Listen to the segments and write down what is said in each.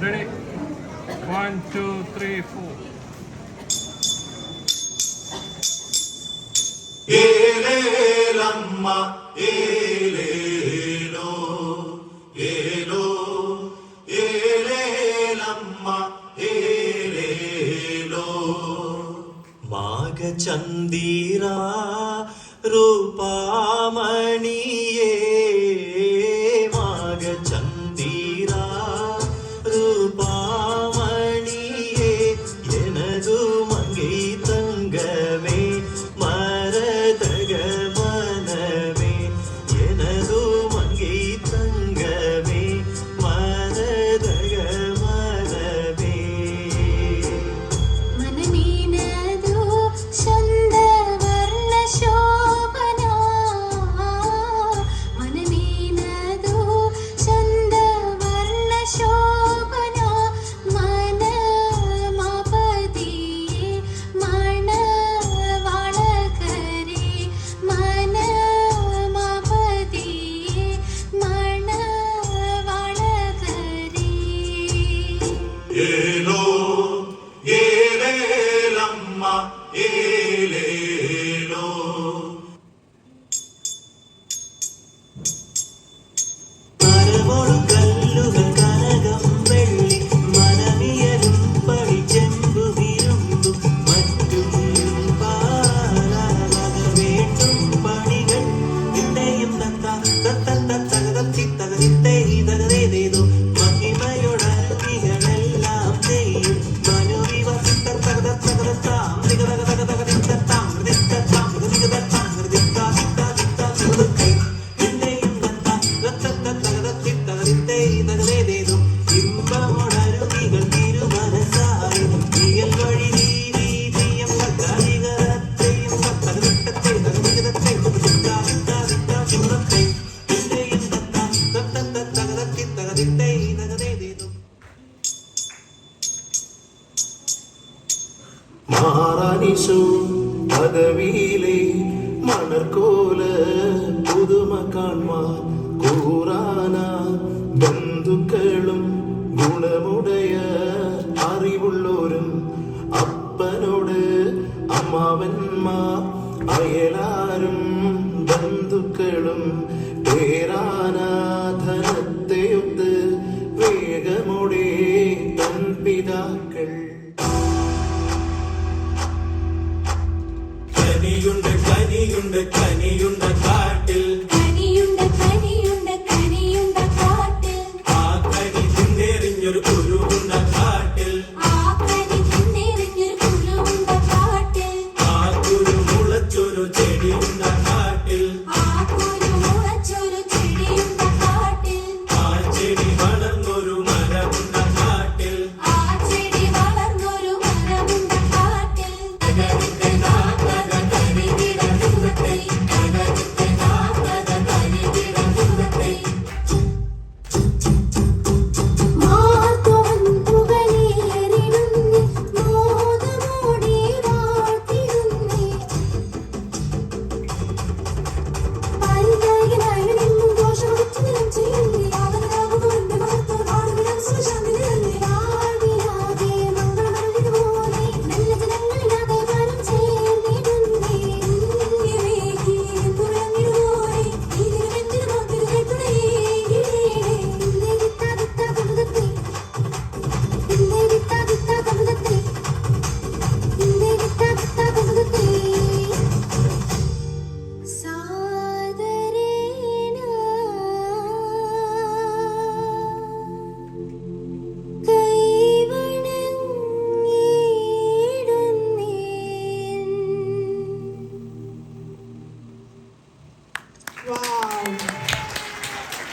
Ready? 1, 2, 3, 4. ഏലേലമ്മ ഏലേലോ ഏലോ ഏലേലമ്മ ഏലേലോ മാഗചന്ദിര രൂപാമണിയേ മാഗചന്ദിര രൂപാമണിയേ எனது மங்கை தங்கமே மரதக மனமே எனது மங்கை தங்கமே மரதக மனமே மனமீனது சந்த வர்ண சோபனா மனமீனது சந்த வர்ண சோபனா மன மாபதியே மன வாழகரே மன மாபதியே மன வாழகரே ஏலோ ஏலேலம்ம ஏலேலோ മരമൊടു കല്ലുകൾ കനകം വെള്ളി മനമിയലും പടി ചെമ്പു വിരുമ്പും മറ്റും പാലവക വേണ്ടും പണികൾ ഇത്തയും തകതത്തിത്തകതിത്തേതകതേതോ മഹിമയോടരുവികളെല്ലാം ചെയ്യും മനുവിവസിത്തം തകതത്തകതത്താം നികതകതകതകതിത്തത്താം ഹൃദിത്തത്താം ഹൃദികതത്താം ഹൃദിത്താതിത്താതിത്താം ഹൃദുക്കൈ ഇന്തയും തകതത്തിത്തകതത്തിത്തകതിത്തേതകതേതോ ഇമ്പമോടരുവികൾ തിരുമനസായി ഇയൽ വഴി നീതിയം തകതികതത്തെയും തകതിത്തത്തെ തകതികതത്തെ ഹൃദിത്താതിത്താതിത്താം ഹൃദുക്കൈ ഇന്തയും തകതത്തിത്തകതിത്തേതകതേതോ മാറാനിശോ പദവിയിലെ മണർക്കോല പുതുമ കാൺമാൻ കൂറാന ബന്ധുക്കളും ഗുണമുടയ അറിവുള്ളോരും അപ്പനോട് അമ്മാവന്മാർ അയലാരും ബന്ധുക്കളും പേരാനാധനത്തെയൊത്ത് വേഗമോടെ തൻ പിതാക്കൾ കനിയുണ്ട് കനിയുണ്ട് കനിയുണ്ട് കാട്ടിൽ കനിയുണ്ട് കനിയുണ്ട് കനിയുണ്ട് കാട്ടിൽ ആ കനി തിന്നെറിഞ്ഞൊരു കുരുവുണ്ട കാട്ടിൽ ആ കനി തിന്നെറിഞ്ഞൊരു കുരുവുണ്ട കാട്ടിൽ ആ കുരു മുളച്ചൊരു ചെടിയുണ്ട കാട്ടിൽ ആ കുരു മുളച്ചൊരു ചെടിയുണ്ട കാട്ടിൽ ആ ചെടി വളർന്നൊരു മരമുണ്ട കാട്ടിൽ ആ ചെടി വളർന്നൊരു മരമുണ്ട കാട്ടിൽ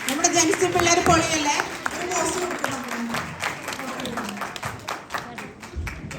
നമ്മുടെ ജനിച്ച പിള്ളേർ പൊളിയല്ലേ ഒരു പോസ്റ്റ് കൊടുക്കണം.